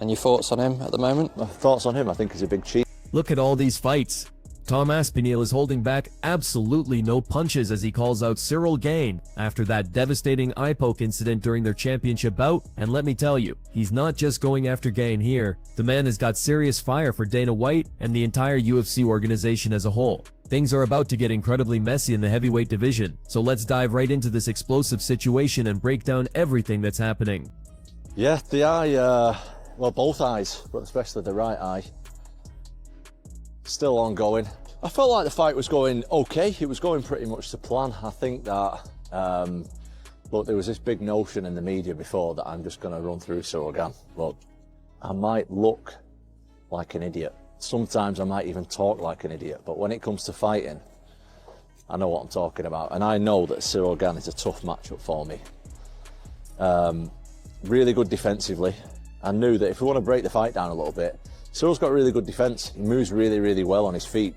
And your thoughts on him at the moment? My thoughts on him, I think he's a big cheat. Look at all these fights. Tom Aspinall is holding back absolutely no punches as he calls out Cyril Gane after that devastating eye poke incident during their championship bout, and let me tell you, he's not just going after Gane here. The man has got serious fire for Dana White and the entire UFC organization as a whole. Things are about to get incredibly messy in the heavyweight division, so let's dive right into this explosive situation and break down everything that's happening. Yeah, the eye, well, both eyes, but especially the right eye, still ongoing. I felt like the fight was going okay. It was going pretty much to plan. I think that, look, there was this big notion in the media before that I'm just going to run through Cyril Gane. Look, I might look like an idiot. Sometimes I might even talk like an idiot, but when it comes to fighting, I know what I'm talking about. And I know that Cyril Gane is a tough matchup for me. Really good defensively. I knew that if we want to break the fight down a little bit, Cyril's got really good defense. He moves really, really well on his feet.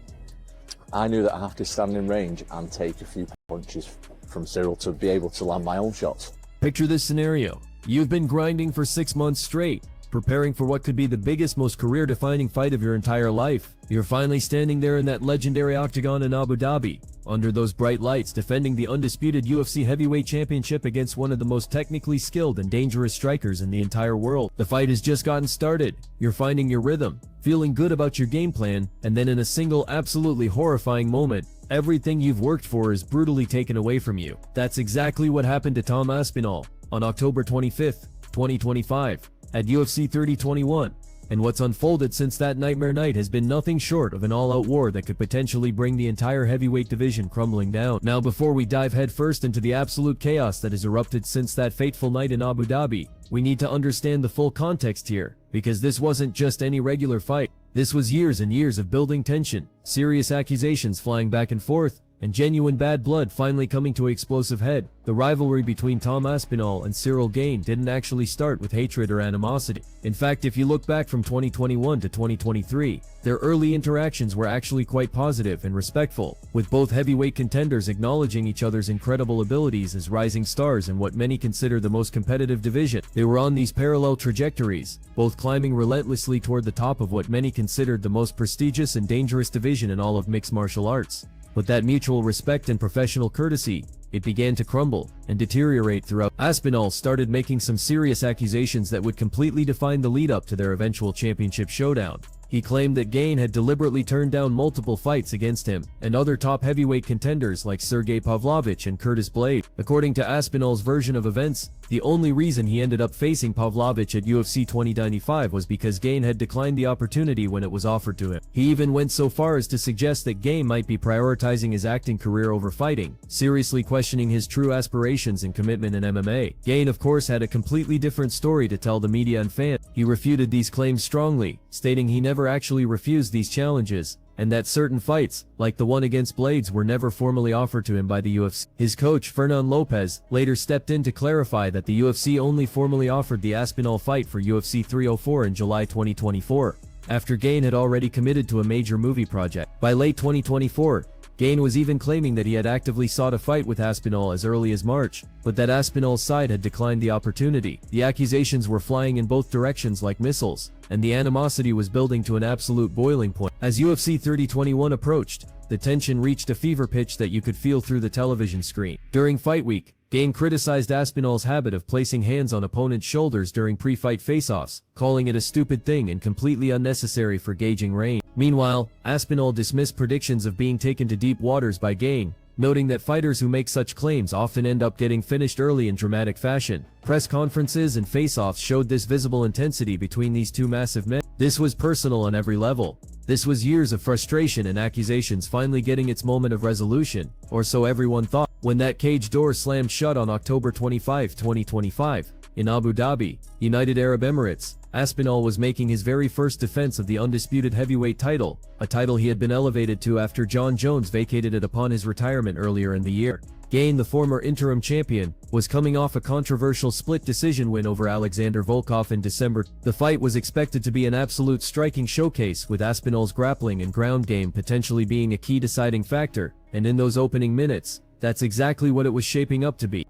I knew that I have to stand in range and take a few punches from Cyril to be able to land my own shots. Picture this scenario. You've been grinding for 6 months straight, preparing for what could be the biggest, most career-defining fight of your entire life. You're finally standing there in that legendary Octagon in Abu Dhabi, under those bright lights, defending the undisputed UFC heavyweight championship against one of the most technically skilled and dangerous strikers in the entire world. The fight has just gotten started. You're finding your rhythm, feeling good about your game plan, and then in a single absolutely horrifying moment, everything you've worked for is brutally taken away from you. That's exactly what happened to Tom Aspinall on October 25th, 2025, at UFC 3021. And what's unfolded since that nightmare night has been nothing short of an all-out war that could potentially bring the entire heavyweight division crumbling down. Now, before we dive headfirst into the absolute chaos that has erupted since that fateful night in Abu Dhabi, we need to understand the full context here, because this wasn't just any regular fight. This was years and years of building tension, serious accusations flying back and forth, and genuine bad blood finally coming to an explosive head. The rivalry between Tom Aspinall and Cyril Gane didn't actually start with hatred or animosity. In fact, if you look back from 2021 to 2023, their early interactions were actually quite positive and respectful, with both heavyweight contenders acknowledging each other's incredible abilities as rising stars in what many consider the most competitive division. They were on these parallel trajectories, both climbing relentlessly toward the top of what many considered the most prestigious and dangerous division in all of mixed martial arts. But that mutual respect and professional courtesy, it began to crumble and deteriorate throughout. Aspinall started making some serious accusations that would completely define the lead-up to their eventual championship showdown. He claimed that Gane had deliberately turned down multiple fights against him and other top heavyweight contenders like Sergey Pavlovich and Curtis Blade. According to Aspinall's version of events, the only reason he ended up facing Pavlovich at UFC 2095 was because Gane had declined the opportunity when it was offered to him. He even went so far as to suggest that Gane might be prioritizing his acting career over fighting, seriously questioning his true aspirations and commitment in MMA. Gane, of course, had a completely different story to tell the media and fans. He refuted these claims strongly, stating he never actually refused these challenges, and that certain fights, like the one against Blades, were never formally offered to him by the UFC. His coach, Fernand Lopez, later stepped in to clarify that the UFC only formally offered the Aspinall fight for UFC 304 in July 2024, after Gane had already committed to a major movie project. By late 2024, Gane was even claiming that he had actively sought a fight with Aspinall as early as March, but that Aspinall's side had declined the opportunity. The accusations were flying in both directions like missiles, and the animosity was building to an absolute boiling point. As UFC 3021 approached, the tension reached a fever pitch that you could feel through the television screen. During fight week, Gane criticized Aspinall's habit of placing hands on opponents' shoulders during pre-fight face-offs, calling it a stupid thing and completely unnecessary for gauging range. Meanwhile, Aspinall dismissed predictions of being taken to deep waters by Gane, noting that fighters who make such claims often end up getting finished early in dramatic fashion. Press conferences and face-offs showed this visible intensity between these two massive men. This was personal on every level. This was years of frustration and accusations finally getting its moment of resolution, or so everyone thought. When that cage door slammed shut on October 25, 2025, in Abu Dhabi, United Arab Emirates, Aspinall was making his very first defense of the undisputed heavyweight title, a title he had been elevated to after John Jones vacated it upon his retirement earlier in the year. Gane, the former interim champion, was coming off a controversial split decision win over Alexander Volkov in December. The fight was expected to be an absolute striking showcase, with Aspinall's grappling and ground game potentially being a key deciding factor, and in those opening minutes, that's exactly what it was shaping up to be.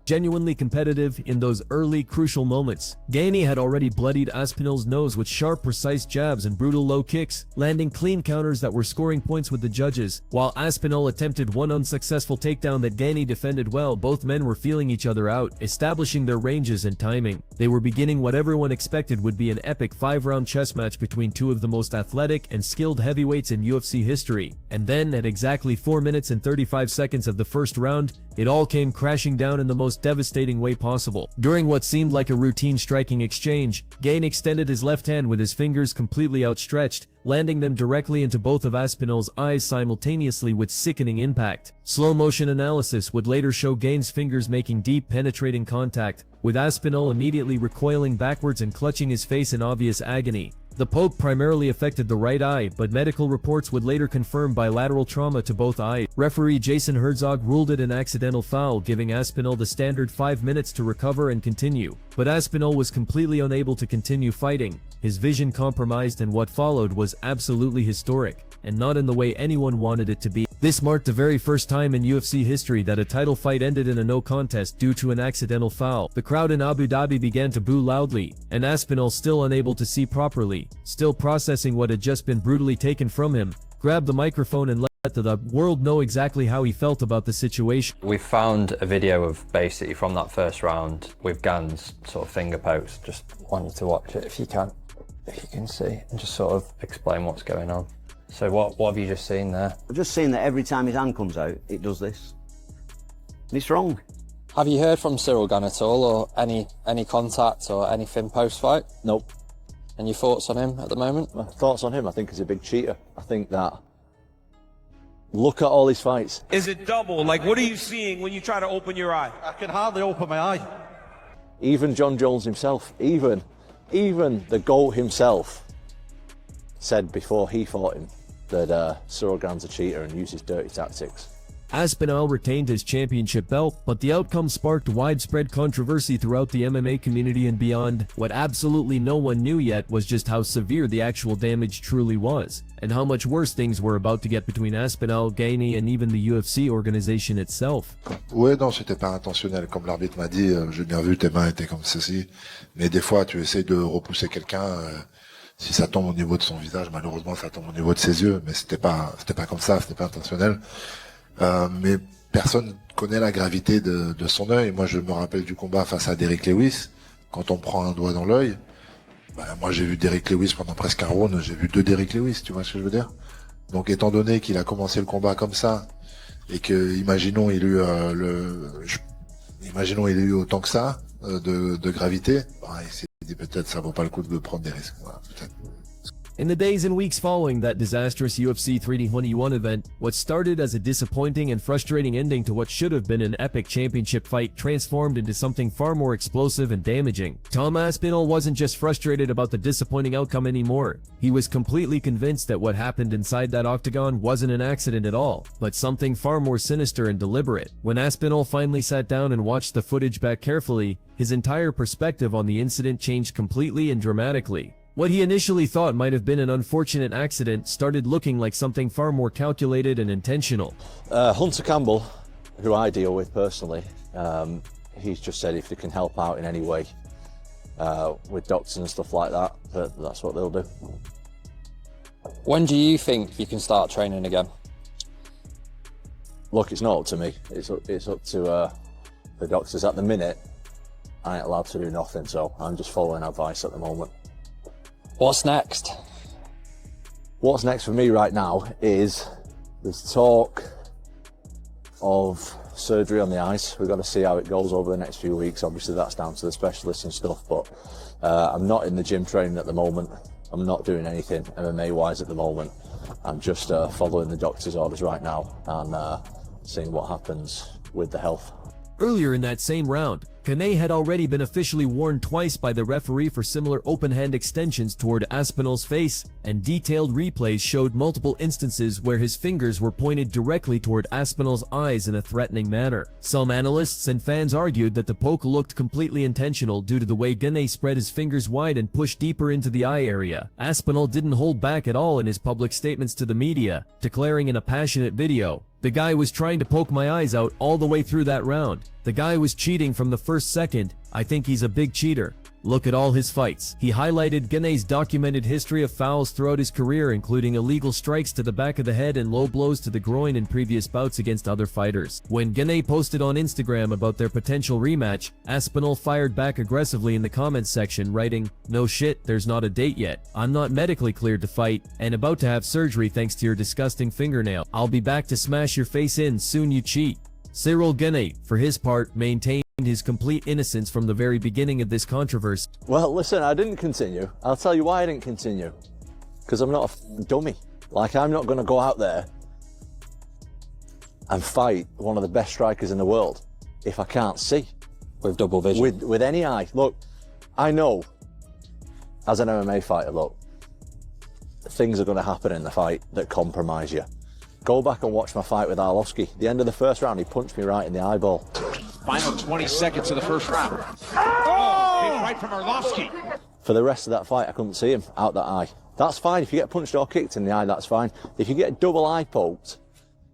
genuinely competitive in those early crucial moments. Gane had already bloodied Aspinall's nose with sharp, precise jabs and brutal low kicks, landing clean counters that were scoring points with the judges. While Aspinall attempted one unsuccessful takedown that Gane defended well, both men were feeling each other out, establishing their ranges and timing. They were beginning what everyone expected would be an epic 5-round chess match between two of the most athletic and skilled heavyweights in UFC history. And then, at exactly 4 minutes and 35 seconds of the first round, it all came crashing down in the most devastating way possible. During what seemed like a routine striking exchange, Gane extended his left hand with his fingers completely outstretched, landing them directly into both of Aspinall's eyes simultaneously with sickening impact. Slow motion analysis would later show Gane's fingers making deep, penetrating contact, with Aspinall immediately recoiling backwards and clutching his face in obvious agony. The poke primarily affected the right eye, but medical reports would later confirm bilateral trauma to both eyes. Referee Jason Herzog ruled it an accidental foul, giving Aspinall the standard 5 minutes to recover and continue. But Aspinall was completely unable to continue fighting, his vision compromised, and what followed was absolutely historic, and not in the way anyone wanted it to be. This marked the very first time in UFC history that a title fight ended in a no contest due to an accidental foul. The crowd in Abu Dhabi began to boo loudly, and Aspinall, still unable to see properly, still processing what had just been brutally taken from him, grabbed the microphone and let the world know exactly how he felt about the situation. We found a video of basically from that first round with Gane's sort of finger pokes. Just want you to watch it if you can see, and just sort of explain what's going on. So what have you just seen there? I've just seen that every time his hand comes out, it does this. And it's wrong. Have you heard from Cyril Gane at all, or any contact or anything post-fight? Nope. And your thoughts on him at the moment? My thoughts on him, I think he's a big cheater. I think that, look at all his fights. Is it double? Like, what are you seeing when you try to open your eye? I can hardly open my eye. Even John Jones himself, even the GOAT himself said before he fought him that Cyril Gane's a cheater and uses dirty tactics. Aspinall retained his championship belt, but the outcome sparked widespread controversy throughout the MMA community and beyond. What absolutely no one knew yet was just how severe the actual damage truly was, and how much worse things were about to get between Aspinall, Gane, and even the UFC organization itself. Ouais, non, c'était pas intentionnel. Comme l'arbitre m'a dit, j'ai bien vu, tes mains étaient comme ceci. Mais des fois, tu essaies de repousser quelqu'un, si ça tombe au niveau de son visage, malheureusement, ça tombe au niveau de ses yeux. Mais c'était pas comme ça, c'était pas intentionnel. Mais personne connaît la gravité de son œil. Moi, je me rappelle du combat face à Derrick Lewis. Quand on prend un doigt dans l'œil, moi, j'ai vu Derrick Lewis pendant presque un round. J'ai vu 2 Derrick Lewis, tu vois ce que je veux dire? Donc, étant donné qu'il a commencé le combat comme ça, et que, imaginons, il a eu autant que ça, de gravité, il s'est dit peut-être ça vaut pas le coup de prendre des risques. Voilà, peut-être. In the days and weeks following that disastrous UFC 321 event, what started as a disappointing and frustrating ending to what should have been an epic championship fight transformed into something far more explosive and damaging. Tom Aspinall wasn't just frustrated about the disappointing outcome anymore. He was completely convinced that what happened inside that octagon wasn't an accident at all, but something far more sinister and deliberate. When Aspinall finally sat down and watched the footage back carefully, his entire perspective on the incident changed completely and dramatically. What he initially thought might have been an unfortunate accident started looking like something far more calculated and intentional. Hunter Campbell, who I deal with personally, he's just said if they can help out in any way with doctors and stuff like that, that's what they'll do. When do you think you can start training again? Look, it's not up to me. It's up to the doctors. At the minute, I ain't allowed to do nothing, so I'm just following advice at the moment. What's next? What's next for me right now is there's talk of surgery on the eyes. We've got to see how it goes over the next few weeks. Obviously that's down to the specialists and stuff, but I'm not in the gym training at the moment. I'm not doing anything MMA wise at the moment. I'm just following the doctor's orders right now and seeing what happens with the health. Earlier in that same round, Gane had already been officially warned twice by the referee for similar open-hand extensions toward Aspinall's face, and detailed replays showed multiple instances where his fingers were pointed directly toward Aspinall's eyes in a threatening manner. Some analysts and fans argued that the poke looked completely intentional due to the way Gane spread his fingers wide and pushed deeper into the eye area. Aspinall didn't hold back at all in his public statements to the media, declaring in a passionate video, The guy was trying to poke my eyes out all the way through that round. The guy was cheating from the first second. I think he's a big cheater. Look at all his fights. He highlighted Gane's documented history of fouls throughout his career, including illegal strikes to the back of the head and low blows to the groin in previous bouts against other fighters. When Gane posted on Instagram about their potential rematch, Aspinall fired back aggressively in the comments section, writing, "No shit, there's not a date yet. I'm not medically cleared to fight, and about to have surgery thanks to your disgusting fingernail. I'll be back to smash your face in soon, you cheat." Cyril Gane, for his part, maintained his complete innocence from the very beginning of this controversy. Well, listen, I didn't continue. I'll tell you why I didn't continue. Because I'm not a dummy. Like, I'm not going to go out there and fight one of the best strikers in the world if I can't see. With double vision. With any eye. Look, I know, as an MMA fighter, look, things are going to happen in the fight that compromise you. Go back and watch my fight with Arlovsky. The end of the first round, he punched me right in the eyeball. Final 20 seconds of the first round. Oh! Right from Arlovsky. For the rest of that fight, I couldn't see him out that eye. That's fine. If you get punched or kicked in the eye, that's fine. If you get double eye poked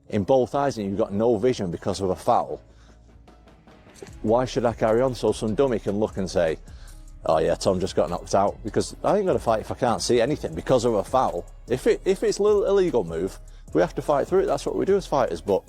in both eyes and you've got no vision because of a foul, why should I carry on so some dummy can look and say, "Oh yeah, Tom just got knocked out"? Because I ain't going to fight if I can't see anything because of a foul. If it's a little illegal move, we have to fight through it. That's what we do as fighters. But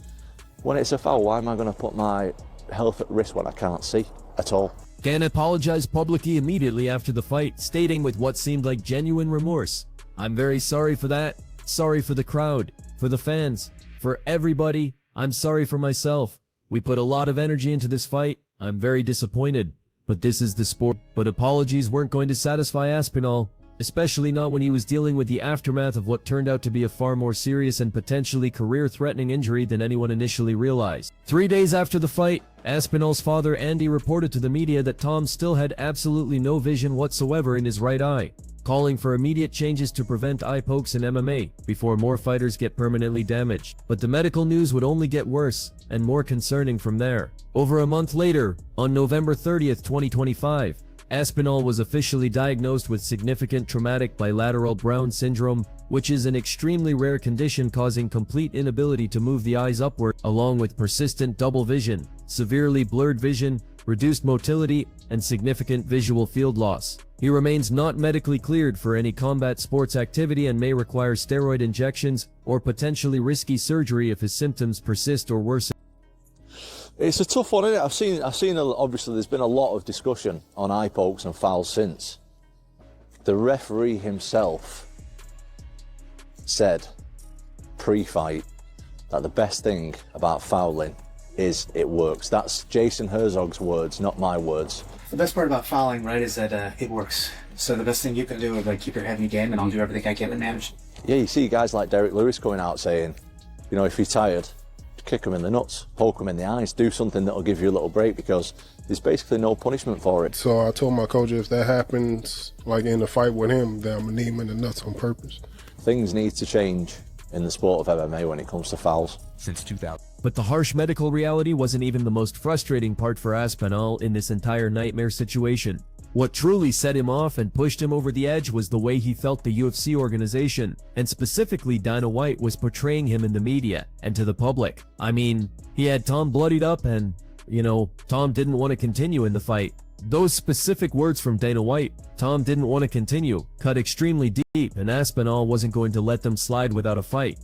when it's a foul, why am I going to put my health at risk when I can't see at all? Gane apologized publicly immediately after the fight, stating with what seemed like genuine remorse, "I'm very sorry for that. Sorry for the crowd, for the fans, for everybody. I'm sorry for myself. We put a lot of energy into this fight. I'm very disappointed. But this is the sport." But apologies weren't going to satisfy Aspinall, especially not when he was dealing with the aftermath of what turned out to be a far more serious and potentially career-threatening injury than anyone initially realized. 3 days after the fight, Aspinall's father Andy reported to the media that Tom still had absolutely no vision whatsoever in his right eye, calling for immediate changes to prevent eye pokes in MMA before more fighters get permanently damaged. But the medical news would only get worse and more concerning from there. Over a month later, on November 30th, 2025, Aspinall was officially diagnosed with significant traumatic bilateral Brown syndrome, which is an extremely rare condition causing complete inability to move the eyes upward, along with persistent double vision, severely blurred vision, reduced motility, and significant visual field loss. He remains not medically cleared for any combat sports activity and may require steroid injections or potentially risky surgery if his symptoms persist or worsen. It's a tough one, isn't it? I've seen obviously there's been a lot of discussion on eye pokes and fouls since. The referee himself said pre-fight that the best thing about fouling is it works. That's Jason Herzog's words, not my words. The best part about fouling, right, is that it works. So the best thing you can do is like keep your head in the game, and I'll do everything I can to manage. Yeah, you see guys like Derek Lewis coming out saying, you know, if you're tired, kick him in the nuts, poke him in the eyes, do something that'll give you a little break, because there's basically no punishment for it. So I told my coach if that happens, like in a fight with him, then I'm gonna knee him in the nuts on purpose. Things need to change in the sport of MMA when it comes to fouls. Since 2000. But the harsh medical reality wasn't even the most frustrating part for Aspinall in this entire nightmare situation. What truly set him off and pushed him over the edge was the way he felt the UFC organization, and specifically Dana White, was portraying him in the media and to the public. I mean, he had Tom bloodied up and, you know, Tom didn't want to continue in the fight. Those specific words from Dana White, Tom didn't want to continue, cut extremely deep, and Aspinall wasn't going to let them slide without a fight.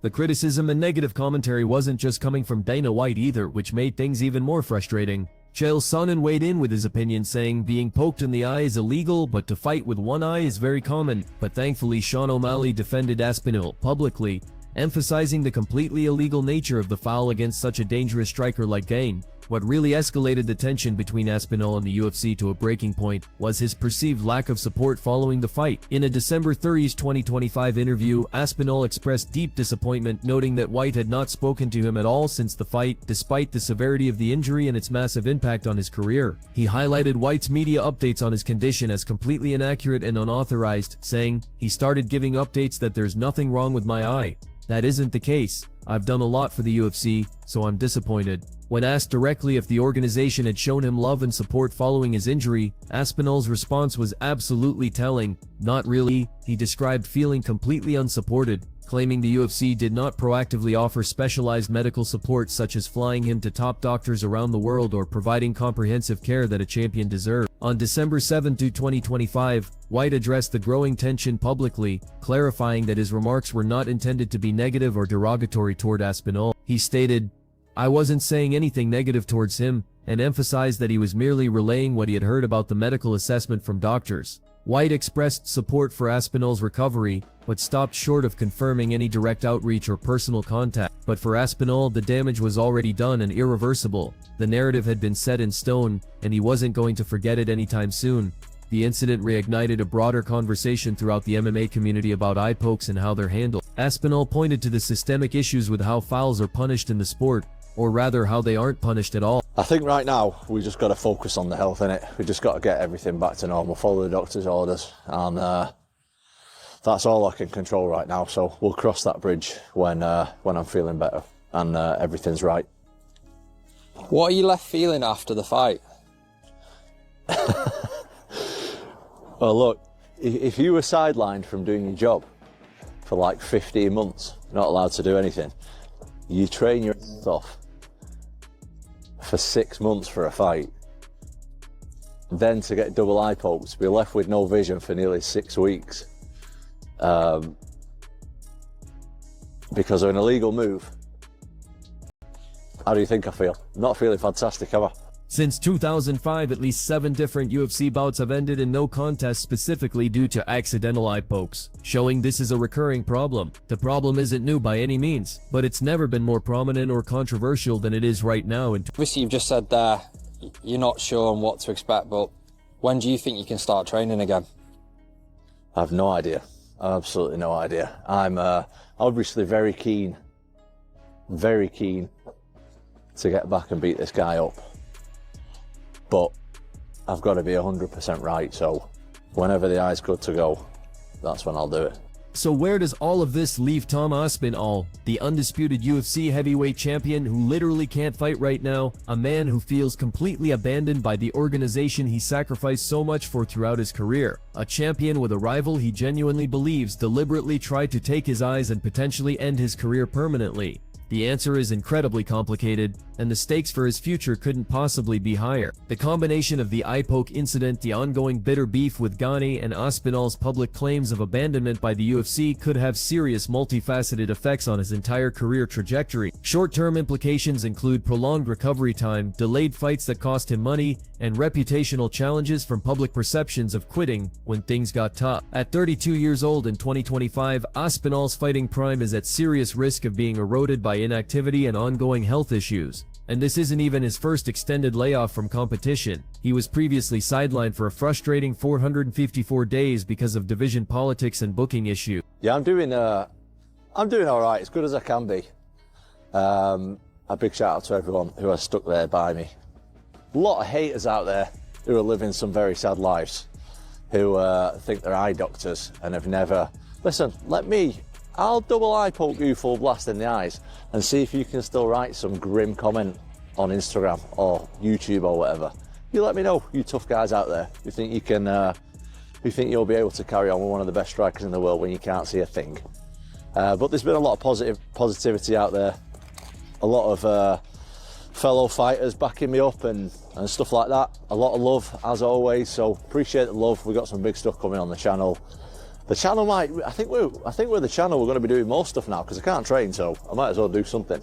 The criticism and negative commentary wasn't just coming from Dana White either, which made things even more frustrating. Chael Sonnen weighed in with his opinion, saying being poked in the eye is illegal, but to fight with one eye is very common. But thankfully, Sean O'Malley defended Aspinall publicly, emphasizing the completely illegal nature of the foul against such a dangerous striker like Gane. What really escalated the tension between Aspinall and the UFC to a breaking point was his perceived lack of support following the fight. In a December 30, 2025 interview, Aspinall expressed deep disappointment, noting that White had not spoken to him at all since the fight, despite the severity of the injury and its massive impact on his career. He highlighted White's media updates on his condition as completely inaccurate and unauthorized, saying, "He started giving updates that there's nothing wrong with my eye. That isn't the case. I've done a lot for the UFC, so I'm disappointed." When asked directly if the organization had shown him love and support following his injury, Aspinall's response was absolutely telling. "Not really." He described feeling completely unsupported, claiming the UFC did not proactively offer specialized medical support such as flying him to top doctors around the world or providing comprehensive care that a champion deserved. On December 7, 2025, White addressed the growing tension publicly, clarifying that his remarks were not intended to be negative or derogatory toward Aspinall. He stated, "I wasn't saying anything negative towards him," and emphasized that he was merely relaying what he had heard about the medical assessment from doctors. White expressed support for Aspinall's recovery, but stopped short of confirming any direct outreach or personal contact. But for Aspinall, the damage was already done and irreversible. The narrative had been set in stone, and he wasn't going to forget it anytime soon. The incident reignited a broader conversation throughout the MMA community about eye pokes and how they're handled. Aspinall pointed to the systemic issues with how fouls are punished in the sport, or rather how they aren't punished at all. I think right now we just got to focus on the health, innit? We just got to get everything back to normal, follow the doctor's orders, and that's all I can control right now. So we'll cross that bridge when I'm feeling better and everything's right. What are you left feeling after the fight? Well, look, if you were sidelined from doing your job for like 15 months, not allowed to do anything, you train your ass off for 6 months for a fight, then to get double eye pokes, be left with no vision for nearly 6 weeks because of an illegal move. How do you think I feel? Not feeling fantastic, am I? Since 2005, at least 7 different UFC bouts have ended in no contest specifically due to accidental eye pokes, showing this is a recurring problem. The problem isn't new by any means, but it's never been more prominent or controversial than it is right now. Obviously, you've just said there you're not sure on what to expect, but when do you think you can start training again? I have no idea. Absolutely no idea. I'm obviously very keen to get back and beat this guy up. But I've got to be 100% right, so whenever the eye's good to go, that's when I'll do it. So where does all of this leave Tom Aspinall, the undisputed UFC heavyweight champion who literally can't fight right now, a man who feels completely abandoned by the organization he sacrificed so much for throughout his career, a champion with a rival he genuinely believes deliberately tried to take his eyes and potentially end his career permanently? The answer is incredibly complicated, and the stakes for his future couldn't possibly be higher. The combination of the eye poke incident, the ongoing bitter beef with Gane, and Aspinall's public claims of abandonment by the UFC could have serious multifaceted effects on his entire career trajectory. Short-term implications include prolonged recovery time, delayed fights that cost him money, and reputational challenges from public perceptions of quitting when things got tough. At 32 years old in 2025, Aspinall's fighting prime is at serious risk of being eroded by inactivity and ongoing health issues. And this isn't even his first extended layoff from competition. He was previously sidelined for a frustrating 454 days because of division politics and booking issues. Yeah, I'm doing all right, as good as I can be. A big shout out to everyone who has stuck there by me. A lot of haters out there who are living some very sad lives, who think they're eye doctors and have never... Listen, I'll double eye poke you full blast in the eyes and see if you can still write some grim comment on Instagram or YouTube or whatever. You let me know, you tough guys out there who think you can, who think you'll be able to carry on with one of the best strikers in the world when you can't see a thing. But there's been a lot of positivity out there, a lot of fellow fighters backing me up and stuff like that. A lot of love as always, so appreciate the love. We've got some big stuff coming on the channel. The channel I think we're the channel we're going to be doing more stuff now because I can't train, so I might as well do something.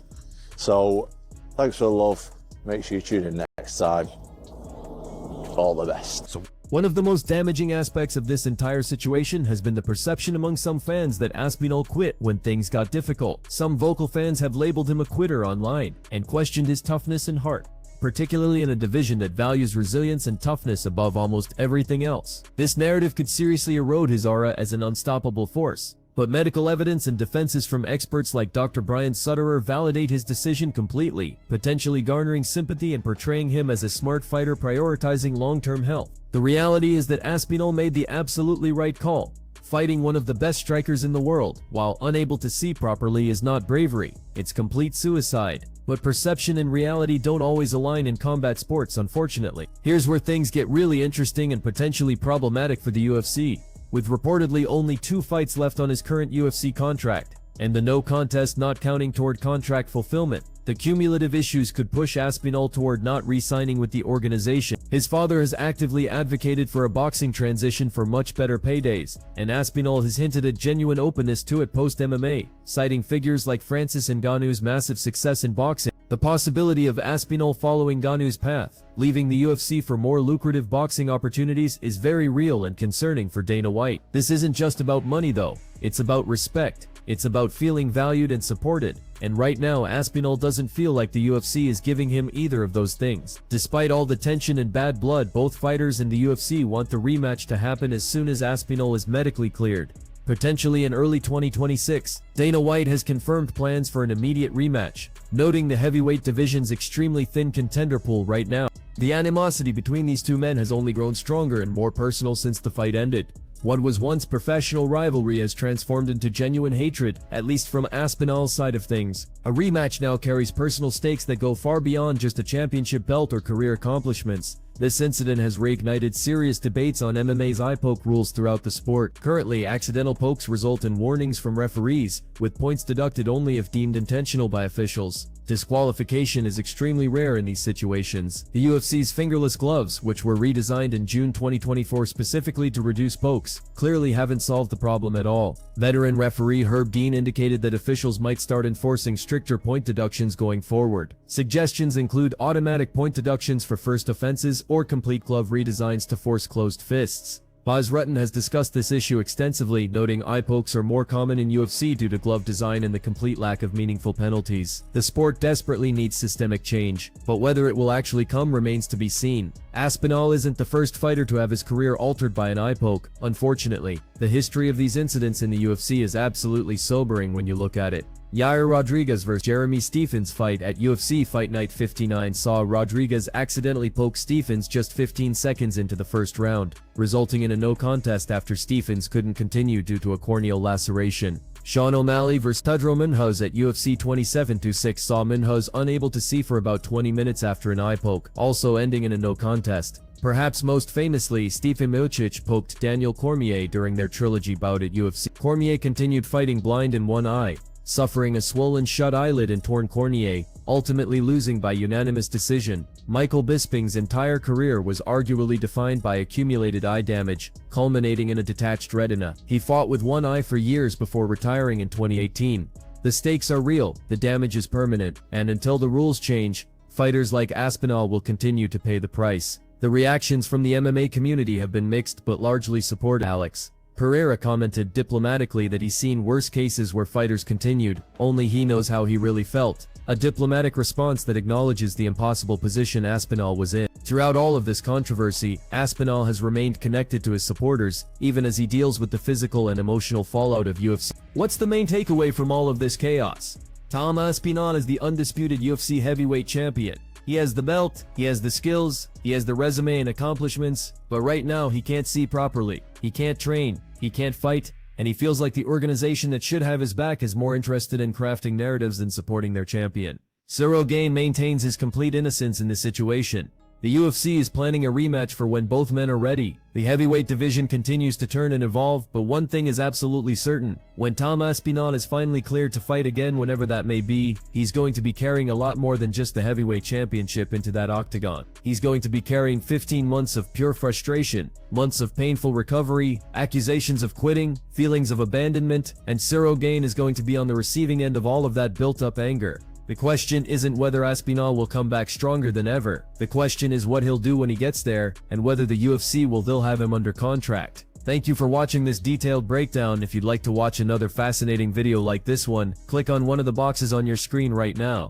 So thanks for the love. Make sure you tune in next time. All the best. One of the most damaging aspects of this entire situation has been the perception among some fans that Aspinall quit when things got difficult. Some vocal fans have labeled him a quitter online and questioned his toughness and heart, particularly in a division that values resilience and toughness above almost everything else. This narrative could seriously erode his aura as an unstoppable force, but medical evidence and defenses from experts like Dr. Brian Sutterer validate his decision completely, potentially garnering sympathy and portraying him as a smart fighter prioritizing long-term health. The reality is that Aspinall made the absolutely right call. Fighting one of the best strikers in the world while unable to see properly is not bravery, it's complete suicide. But perception and reality don't always align in combat sports, unfortunately. Here's where things get really interesting and potentially problematic for the UFC. With reportedly only 2 fights left on his current UFC contract, and the no contest not counting toward contract fulfillment. The cumulative issues could push Aspinall toward not re-signing with the organization. His father has actively advocated for a boxing transition for much better paydays, and Aspinall has hinted at genuine openness to it post-MMA, citing figures like Francis Ngannou's massive success in boxing. The possibility of Aspinall following Ngannou's path, leaving the UFC for more lucrative boxing opportunities, is very real and concerning for Dana White. This isn't just about money though, it's about respect. It's about feeling valued and supported, and right now Aspinall doesn't feel like the UFC is giving him either of those things. Despite all the tension and bad blood, both fighters and the UFC want the rematch to happen as soon as Aspinall is medically cleared, potentially in early 2026. Dana White has confirmed plans for an immediate rematch, noting the heavyweight division's extremely thin contender pool right now. The animosity between these two men has only grown stronger and more personal since the fight ended. What was once professional rivalry has transformed into genuine hatred, at least from Aspinall's side of things. A rematch now carries personal stakes that go far beyond just a championship belt or career accomplishments. This incident has reignited serious debates on MMA's eye poke rules throughout the sport. Currently, accidental pokes result in warnings from referees, with points deducted only if deemed intentional by officials. Disqualification is extremely rare in these situations. The UFC's fingerless gloves, which were redesigned in June 2024 specifically to reduce pokes, clearly haven't solved the problem at all. Veteran referee Herb Dean indicated that officials might start enforcing stricter point deductions going forward. Suggestions include automatic point deductions for first offenses or complete glove redesigns to force closed fists. Baz Rutten has discussed this issue extensively, noting eye pokes are more common in UFC due to glove design and the complete lack of meaningful penalties. The sport desperately needs systemic change, but whether it will actually come remains to be seen. Aspinall isn't the first fighter to have his career altered by an eye poke, unfortunately. The history of these incidents in the UFC is absolutely sobering when you look at it. Yair Rodriguez vs. Jeremy Stephens fight at UFC Fight Night 59 saw Rodriguez accidentally poke Stephens just 15 seconds into the first round, resulting in a no contest after Stephens couldn't continue due to a corneal laceration. Sean O'Malley vs. Tadro Minhas at UFC 27-6 saw Minhas unable to see for about 20 minutes after an eye poke, also ending in a no contest. Perhaps most famously, Stipe Miocic poked Daniel Cormier during their trilogy bout at UFC. Cormier continued fighting blind in one eye, suffering a swollen shut eyelid and torn cornea, ultimately losing by unanimous decision. Michael Bisping's entire career was arguably defined by accumulated eye damage, culminating in a detached retina. He fought with one eye for years before retiring in 2018. The stakes are real, the damage is permanent, and until the rules change, fighters like Aspinall will continue to pay the price. The reactions from the MMA community have been mixed but largely support Alex Pereira commented diplomatically that he's seen worse cases where fighters continued, only he knows how he really felt. A diplomatic response that acknowledges the impossible position Aspinall was in. Throughout all of this controversy, Aspinall has remained connected to his supporters, even as he deals with the physical and emotional fallout of UFC. What's the main takeaway from all of this chaos? Tom Aspinall is the undisputed UFC heavyweight champion. He has the belt, he has the skills, he has the resume and accomplishments, but right now he can't see properly, he can't train, he can't fight, and he feels like the organization that should have his back is more interested in crafting narratives than supporting their champion. Cyril Gane maintains his complete innocence in this situation. The UFC is planning a rematch for when both men are ready. The heavyweight division continues to turn and evolve, but one thing is absolutely certain. When Tom Aspinall is finally cleared to fight again, whenever that may be, he's going to be carrying a lot more than just the heavyweight championship into that octagon. He's going to be carrying 15 months of pure frustration, months of painful recovery, accusations of quitting, feelings of abandonment, and Cyril Gane is going to be on the receiving end of all of that built-up anger. The question isn't whether Aspinall will come back stronger than ever. The question is what he'll do when he gets there, and whether the UFC will they'll have him under contract. Thank you for watching this detailed breakdown. If you'd like to watch another fascinating video like this one, click on one of the boxes on your screen right now.